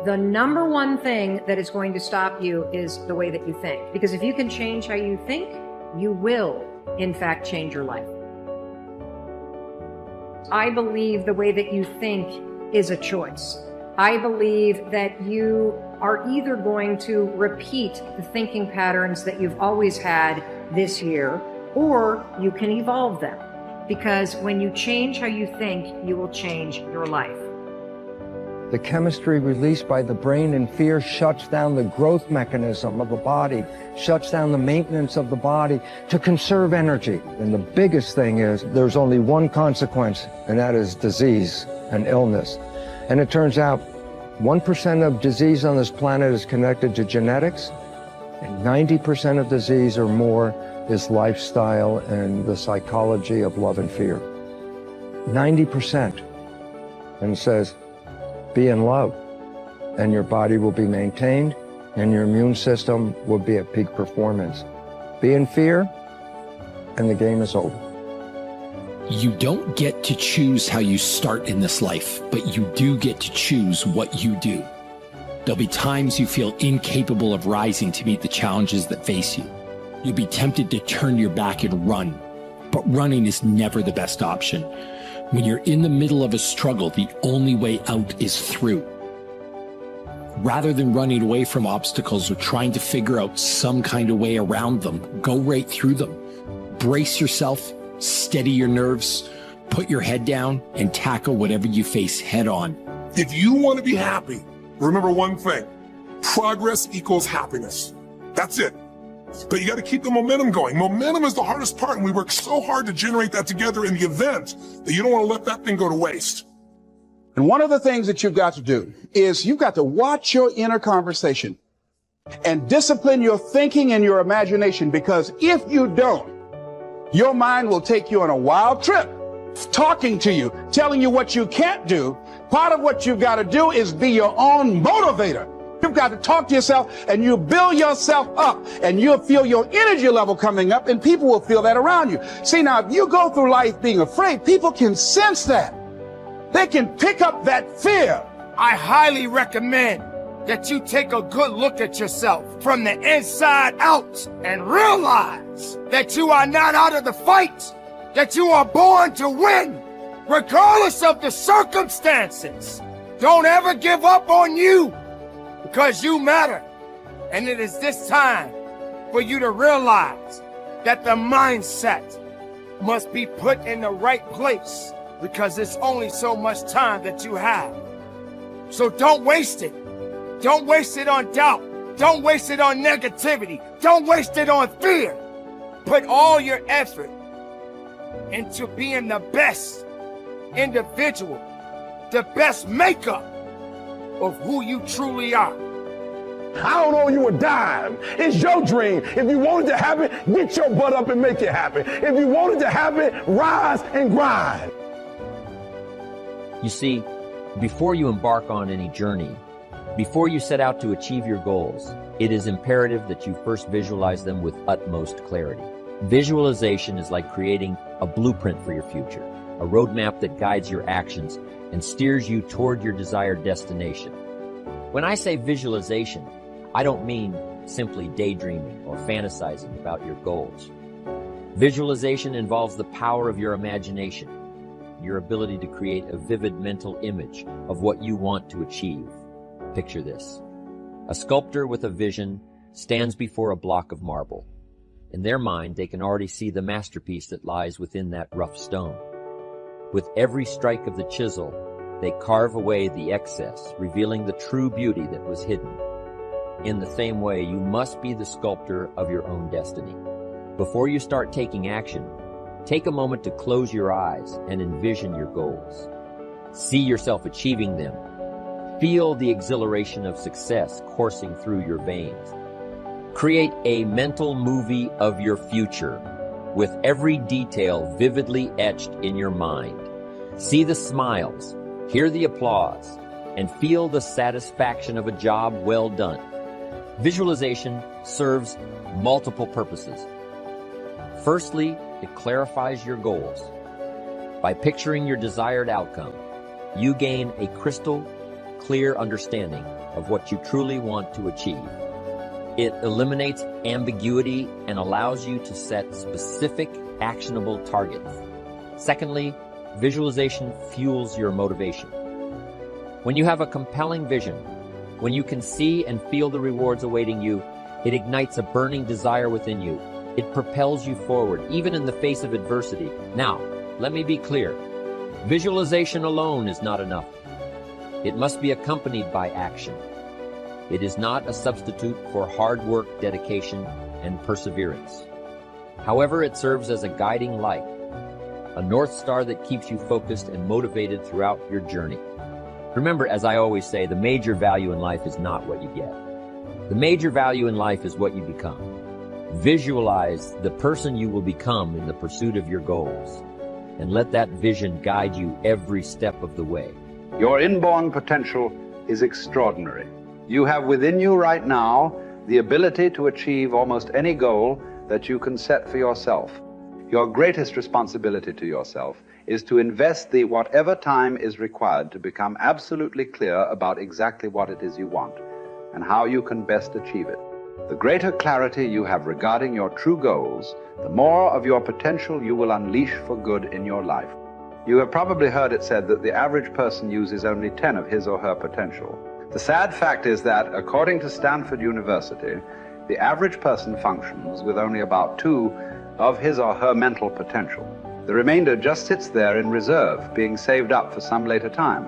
The number one thing that is going to stop you is the way that you think. Because if you can change how you think, you will, in fact, change your life. I believe the way that you think is a choice. I believe that you are either going to repeat the thinking patterns that you've always had this year, or you can evolve them. Because when you change how you think, you will change your life. The chemistry released by the brain in fear shuts down the growth mechanism of the body, shuts down the maintenance of the body to conserve energy. And the biggest thing is there's only one consequence, and that is disease and illness. And it turns out 1% of disease on this planet is connected to genetics, and 90% of disease or more is lifestyle and the psychology of love and fear. 90%. And it says, be in love, and your body will be maintained, and your immune system will be at peak performance. Be in fear, and the game is over. You don't get to choose how you start in this life, but you do get to choose what you do. There'll be times you feel incapable of rising to meet the challenges that face you. You'll be tempted to turn your back and run, but running is never the best option. When you're in the middle of a struggle, the only way out is through. Rather than running away from obstacles or trying to figure out some kind of way around them, go right through them. Brace yourself, steady your nerves, put your head down, and tackle whatever you face head on. If you want to be happy, remember one thing: progress equals happiness. That's it. But you got to keep the momentum going. Momentum is the hardest part, and we work so hard to generate that together in the event that you don't want to let that thing go to waste. And one of the things that you've got to do is you've got to watch your inner conversation and discipline your thinking and your imagination, because if you don't, your mind will take you on a wild trip, talking to you, telling you what you can't do. Part of what you've got to do is be your own motivator. You've got to talk to yourself, and you build yourself up, and you'll feel your energy level coming up, and people will feel that around you. See, now, if you go through life being afraid, people can sense that. They can pick up that fear. I highly recommend that you take a good look at yourself from the inside out and realize that you are not out of the fight, that you are born to win, regardless of the circumstances. Don't ever give up on you, because you matter. And it is this time for you to realize that the mindset must be put in the right place, because it's only so much time that you have. So don't waste it. Don't waste it on doubt. Don't waste it on negativity. Don't waste it on fear. Put all your effort into being the best individual, the best makeup of who you truly are. I don't owe you a dime. It's your dream. If you want it to happen, get your butt up and make it happen. If you want it to happen, rise and grind. You see, before you embark on any journey, before you set out to achieve your goals, it is imperative that you first visualize them with utmost clarity. Visualization is like creating a blueprint for your future, a roadmap that guides your actions and steers you toward your desired destination. When I say visualization, I don't mean simply daydreaming or fantasizing about your goals. Visualization involves the power of your imagination, your ability to create a vivid mental image of what you want to achieve. Picture this. A sculptor with a vision stands before a block of marble. In their mind, they can already see the masterpiece that lies within that rough stone. With every strike of the chisel, they carve away the excess, revealing the true beauty that was hidden. In the same way, you must be the sculptor of your own destiny. Before you start taking action, take a moment to close your eyes and envision your goals. See yourself achieving them. Feel the exhilaration of success coursing through your veins. Create a mental movie of your future, with every detail vividly etched in your mind. See the smiles, hear the applause, and feel the satisfaction of a job well done. Visualization serves multiple purposes. Firstly, it clarifies your goals. By picturing your desired outcome, you gain a crystal clear understanding of what you truly want to achieve. It eliminates ambiguity and allows you to set specific, actionable targets. Secondly, visualization fuels your motivation. When you have a compelling vision, when you can see and feel the rewards awaiting you, it ignites a burning desire within you. It propels you forward, even in the face of adversity. Now, let me be clear. Visualization alone is not enough. It must be accompanied by action. It is not a substitute for hard work, dedication, and perseverance. However, it serves as a guiding light, a North Star that keeps you focused and motivated throughout your journey. Remember, as I always say, the major value in life is not what you get. The major value in life is what you become. Visualize the person you will become in the pursuit of your goals, and let that vision guide you every step of the way. Your inborn potential is extraordinary. You have within you right now the ability to achieve almost any goal that you can set for yourself. Your greatest responsibility to yourself is to invest the whatever time is required to become absolutely clear about exactly what it is you want and how you can best achieve it. The greater clarity you have regarding your true goals, the more of your potential you will unleash for good in your life. You have probably heard it said that the average person uses only 10 of his or her potential. The sad fact is that, according to Stanford University, the average person functions with only about 2 of his or her mental potential. The remainder just sits there in reserve, being saved up for some later time.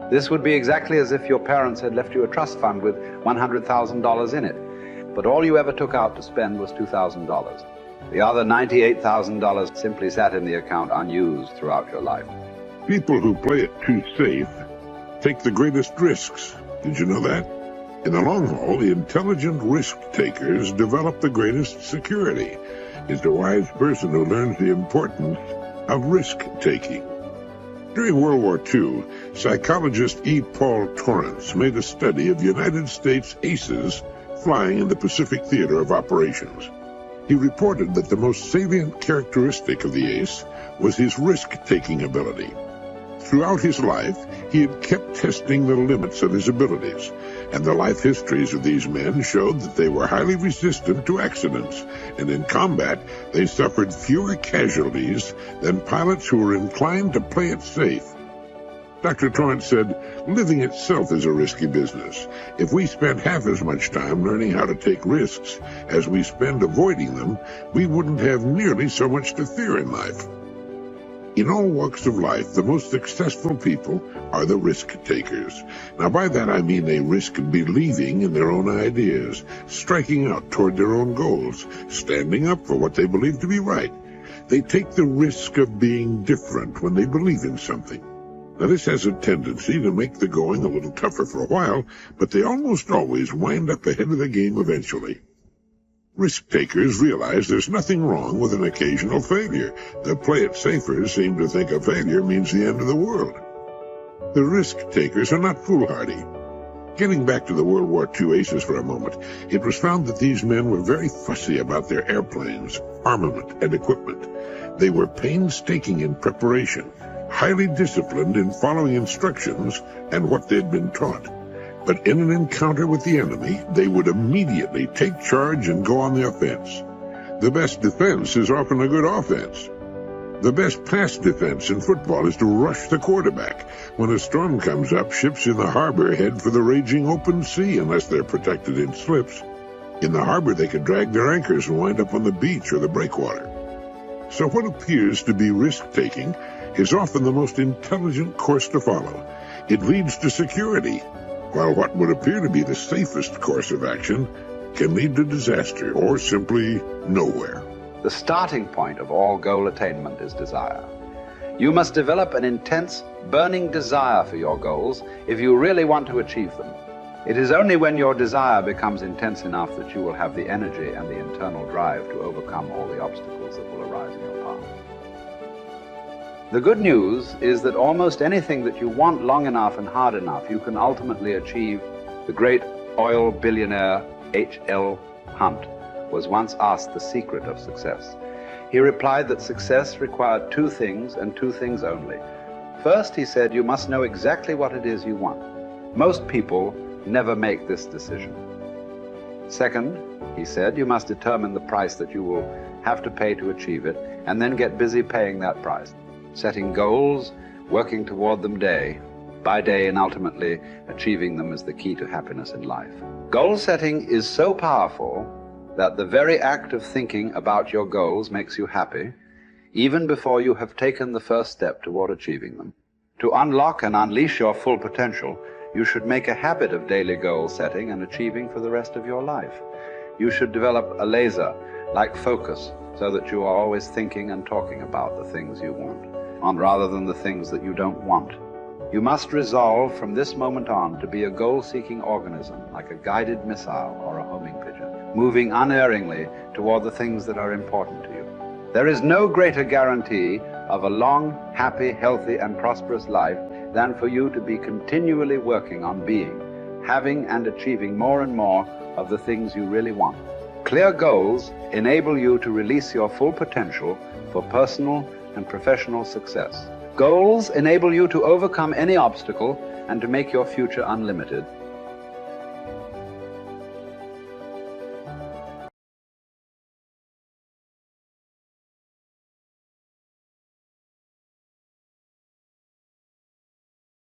This would be exactly as if your parents had left you a trust fund with $100,000 in it, but all you ever took out to spend was $2,000. The other $98,000 simply sat in the account unused throughout your life. People who play it too safe take the greatest risks. Did you know that? In the long haul, the intelligent risk takers develop the greatest security. It's a wise person who learns the importance of risk-taking. During World War II, psychologist E. Paul Torrance made a study of United States aces flying in the Pacific Theater of Operations. He reported that the most salient characteristic of the ace was his risk-taking ability. Throughout his life, he had kept testing the limits of his abilities, and the life histories of these men showed that they were highly resistant to accidents, and in combat, they suffered fewer casualties than pilots who were inclined to play it safe. Dr. Torrance said, living itself is a risky business. If we spent half as much time learning how to take risks as we spend avoiding them, we wouldn't have nearly so much to fear in life. In all walks of life, the most successful people are the risk takers. Now, by that I mean they risk believing in their own ideas, striking out toward their own goals, standing up for what they believe to be right. They take the risk of being different when they believe in something. Now, this has a tendency to make the going a little tougher for a while, but they almost always wind up ahead of the game eventually. Risk-takers realize there's nothing wrong with an occasional failure. The play-it-safers seem to think a failure means the end of the world. The risk-takers are not foolhardy. Getting back to the World War II aces for a moment, it was found that these men were very fussy about their airplanes, armament, and equipment. They were painstaking in preparation, highly disciplined in following instructions and what they'd been taught. But in an encounter with the enemy, they would immediately take charge and go on the offense. The best defense is often a good offense. The best pass defense in football is to rush the quarterback. When a storm comes up, ships in the harbor head for the raging open sea unless they're protected in slips. In the harbor, they could drag their anchors and wind up on the beach or the breakwater. So what appears to be risk-taking is often the most intelligent course to follow. It leads to security, while what would appear to be the safest course of action can lead to disaster or simply nowhere. The starting point of all goal attainment is desire. You must develop an intense, burning desire for your goals if you really want to achieve them. It is only when your desire becomes intense enough that you will have the energy and the internal drive to overcome all the obstacles that will arise in your path. The good news is that almost anything that you want long enough and hard enough, you can ultimately achieve. The great oil billionaire H.L. Hunt was once asked the secret of success. He replied that success required 2 things and 2 things only. First, he said, you must know exactly what it is you want. Most people never make this decision. Second, he said, you must determine the price that you will have to pay to achieve it, and then get busy paying that price. Setting goals, working toward them day by day, and ultimately achieving them is the key to happiness in life. Goal setting is so powerful that the very act of thinking about your goals makes you happy, even before you have taken the first step toward achieving them. To unlock and unleash your full potential, you should make a habit of daily goal setting and achieving for the rest of your life. You should develop a laser-like focus so that you are always thinking and talking about the things you want, rather than the things that you don't want. You must resolve from this moment on to be a goal-seeking organism, like a guided missile or a homing pigeon, moving unerringly toward the things that are important to you. There is no greater guarantee of a long, happy, healthy, and prosperous life than for you to be continually working on being, having, and achieving more and more of the things you really want. Clear goals enable you to release your full potential for personal and professional success. Goals enable you to overcome any obstacle and to make your future unlimited.